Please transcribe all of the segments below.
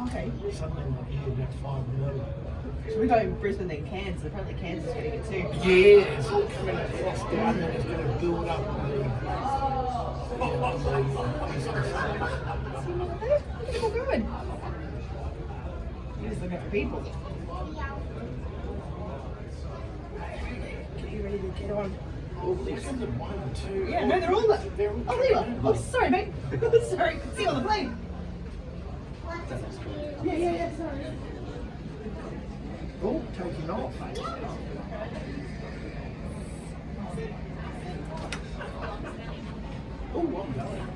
Okay. Something like, yeah, about 5 million. So we got in Brisbane then Cairns. Apparently Cairns is getting it too. Yeah, it's all coming across down and it's going to build up on the, eastern states. See, look at that. Look at it all going. You're just looking for people. Get you ready to get on. Well, this is the 1, 2. Yeah, no, they're all there. They're all Oh, there you are. Oh, sorry, mate. Sorry, see you on the plane. Yeah, sorry. Oh, taking off. Oh, I'm going.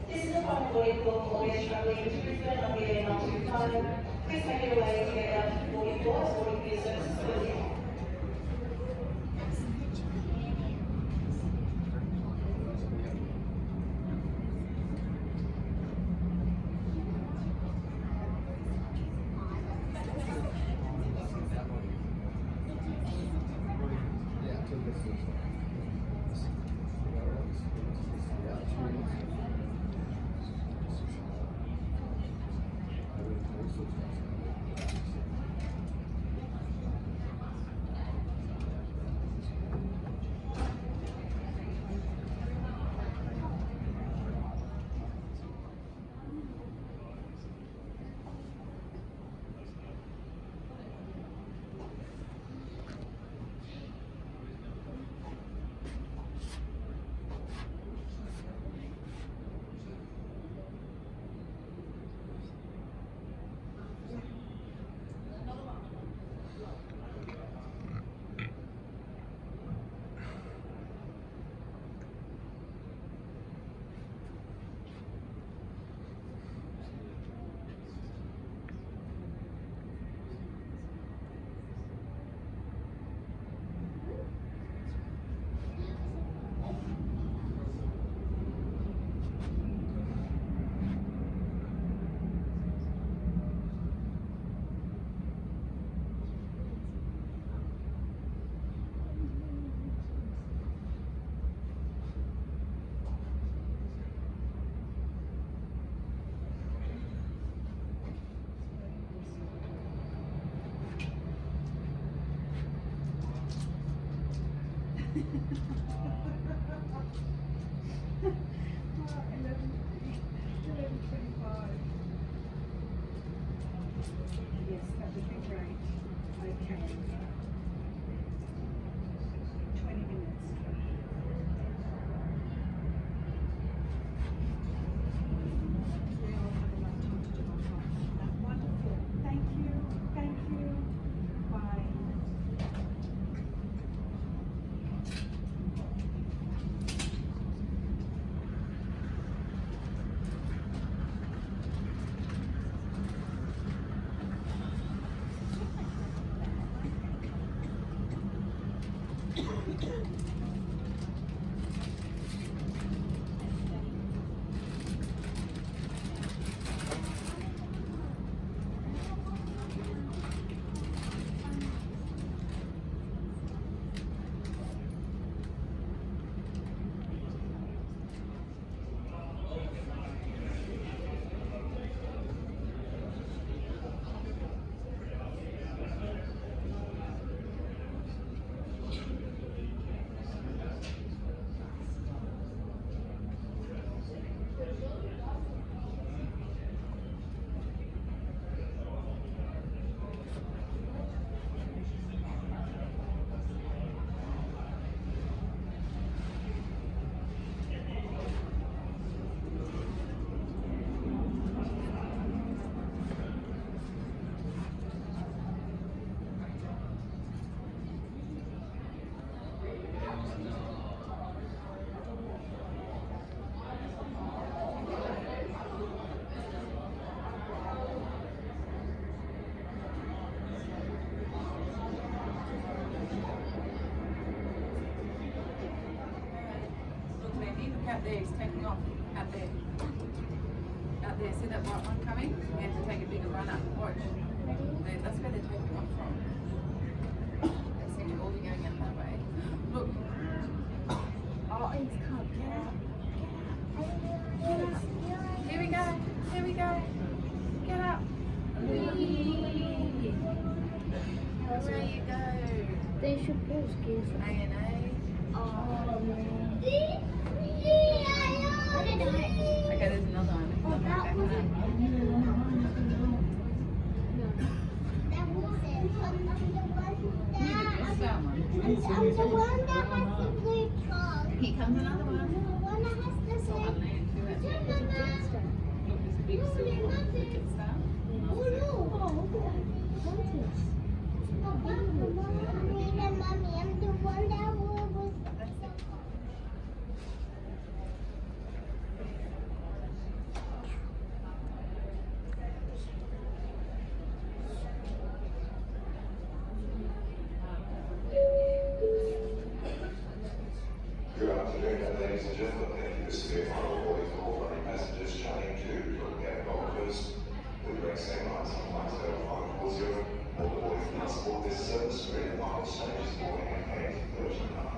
This is a convoy for we are traveling to Brisbane on the air time. Please make your way to get out to 44 so we can services earlier. Yes, that would be great. Okay. 20 minutes. We all have enough time to do our part. That's wonderful. Thank you. Thank you. Bye. there, he's taking off. Out there. Out there. See that white one coming? You have to take a bigger run up. Watch. That's where they're taking off from. They seem to all be going out that way. Look. Oh, he's come. Get out. Get out. Here we go. Here we go. Get up. Where you go? They should post kids. A&A. Okay, there's another one. Here comes another one. Saw one there too, actually. Look, there's a big silver wicked star. Good afternoon, ladies and gentlemen. Thank you for sitting on all boarding for running passengers chanting to Gatwick Golfers. With Rex Airlines on flight 0540, all the boarding can support this service. We're in the final stages boarding at 8:39.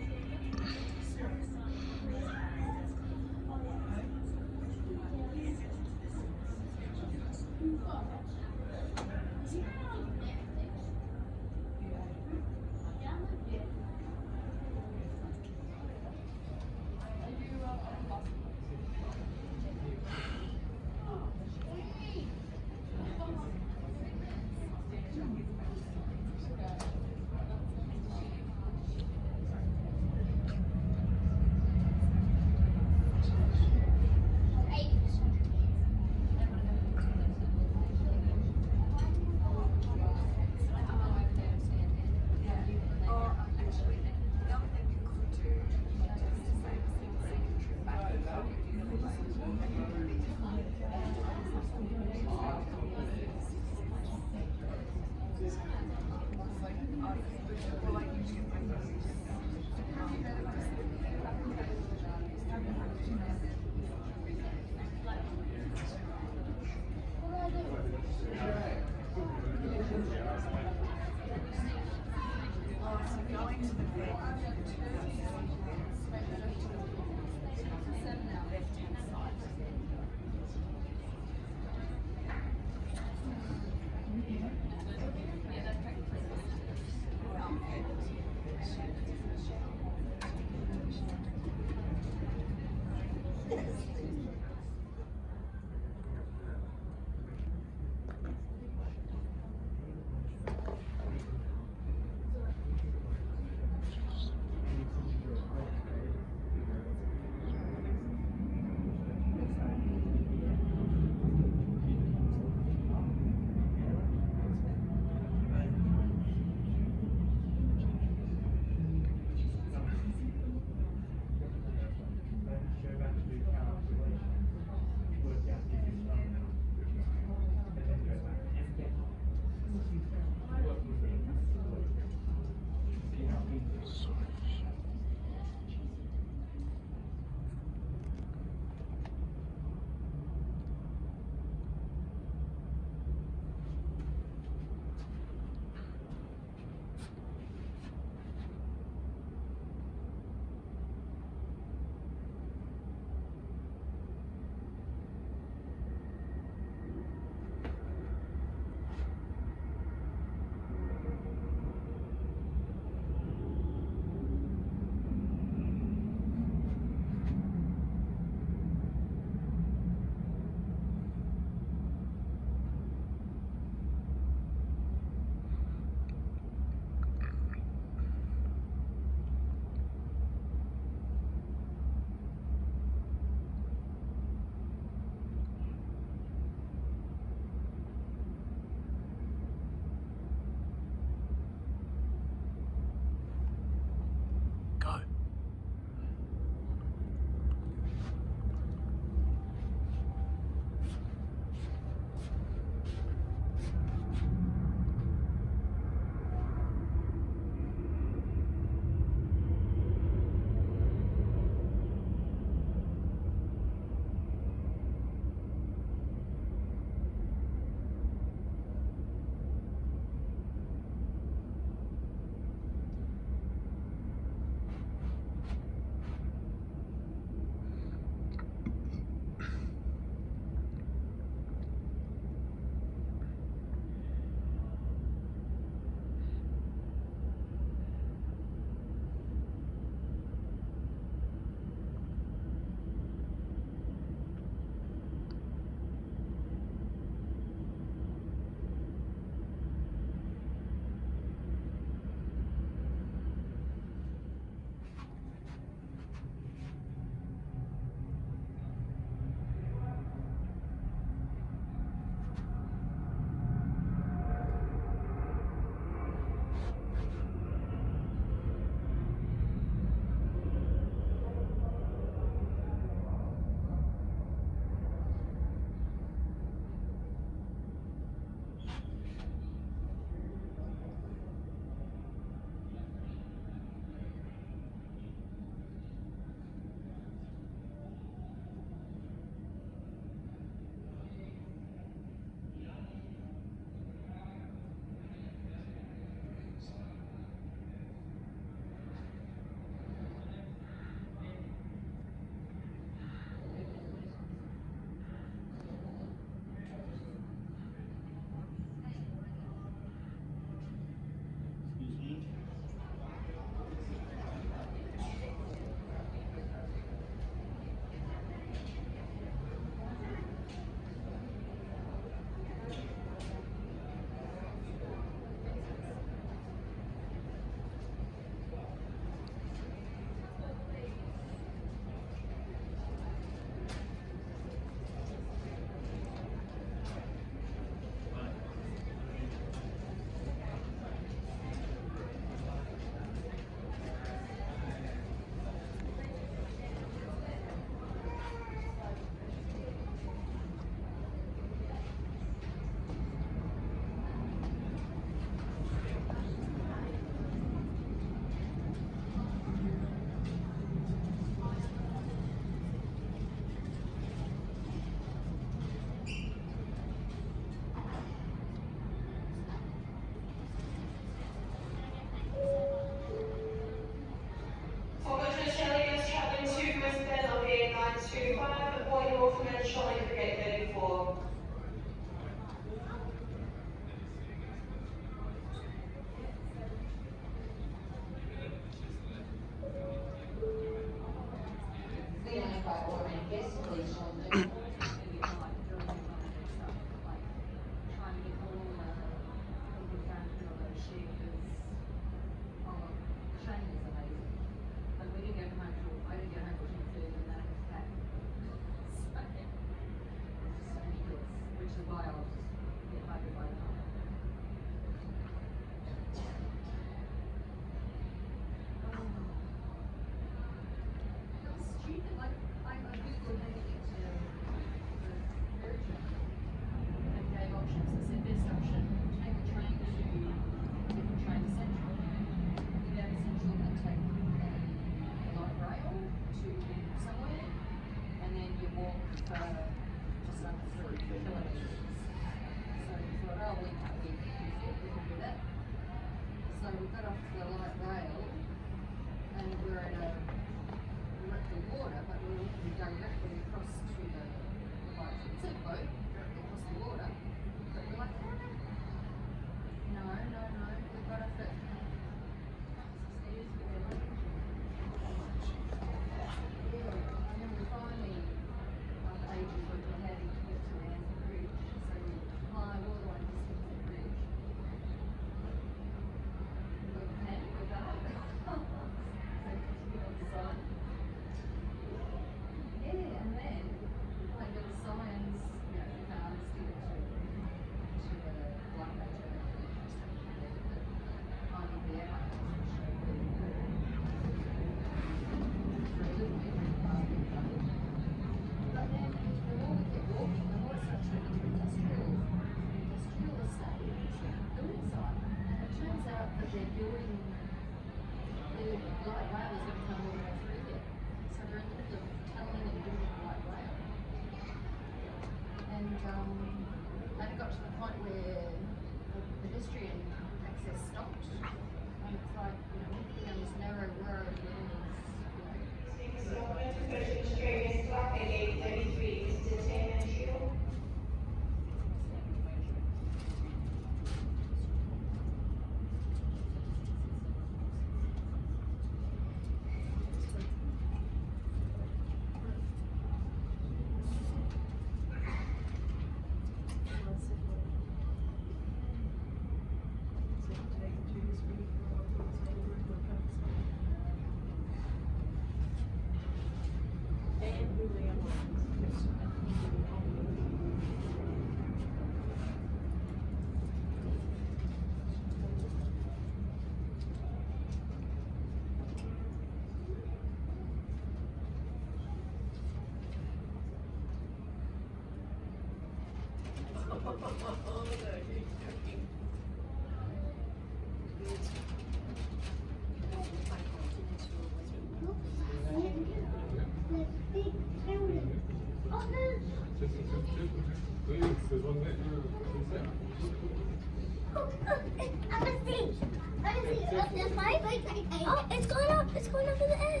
Oh, it's going up. It's going up in the air.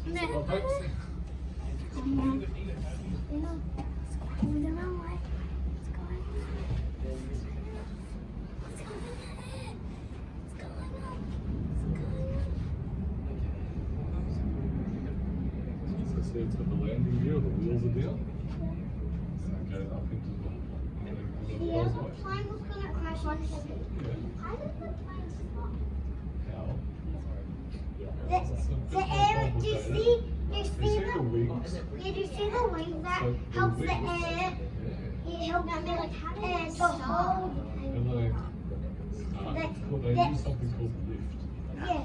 No. You know, it's going the wrong way. It's going. It's going in the air. It's going up. It's going up. So see, it's got the landing gear, the wheels are down. So it goes up into the Yeah, the plane was gonna crash on heaven. How did the plane stop? The air, do you see the wings? Yeah, do you see the wings that So the helps the wings- air? It helps the air to hold. And they use something called lift. Yeah.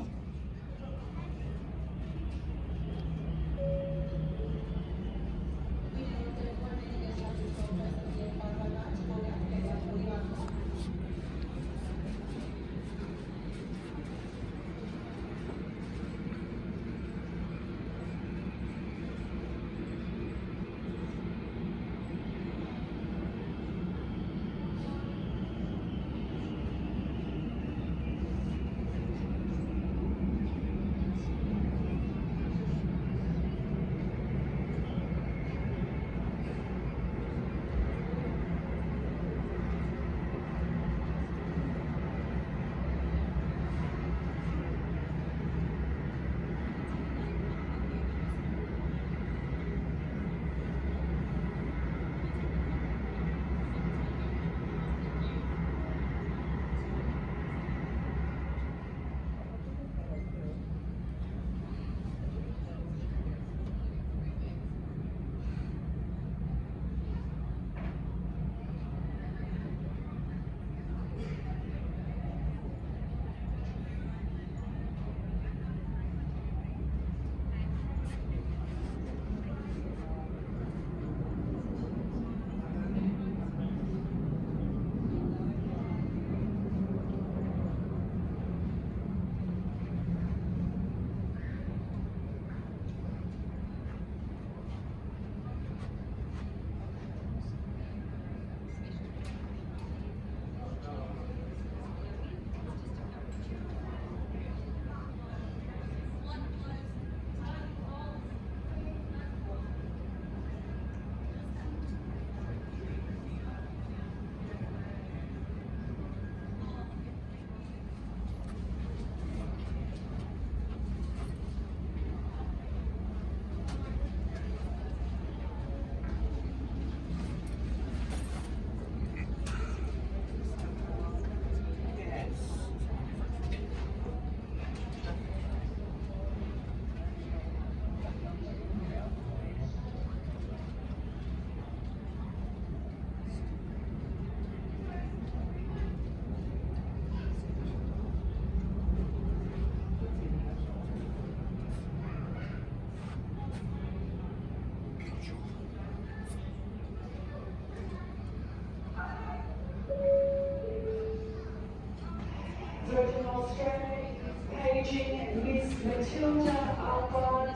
Virgin Australia, paging Miss Matilda Albert,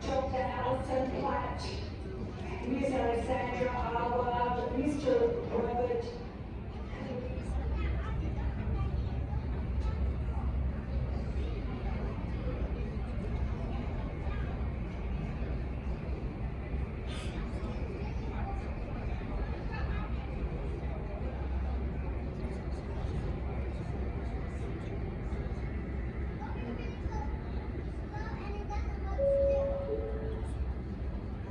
Dr. Alison Platt, Miss Alexandra Albert, Mr. Robert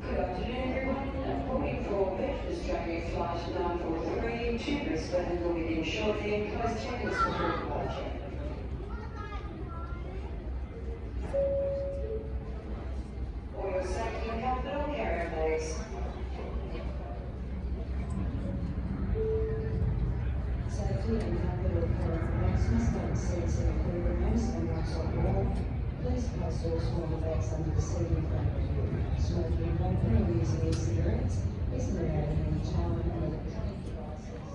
Good afternoon, everyone. Boarding for Veterans Australia flight 943 to Brisbane will begin shortly. Close 10 minutes before departure. For your safety and comfort, all carry-on bags. Safety and comfort of carry-on bags must not exceed 7 kilograms and once on board. Please place all small bags under the seat in front of you. Smoking, vaping or using e-cigarettes is not allowed at any time and electronic devices.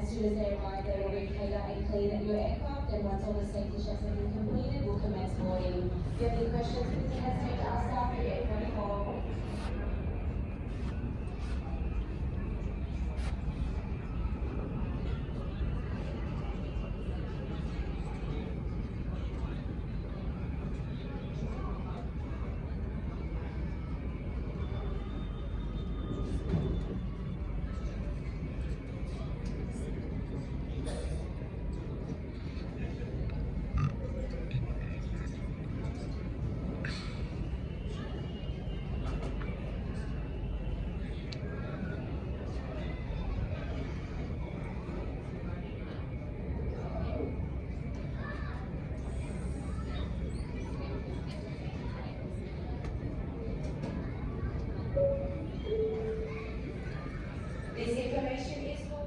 As soon as they arrive, they will reclean and clean your aircraft, and once all the safety checks have been completed, we'll commence boarding. If you have any questions, please hesitate to ask after the aircraft call. This information is for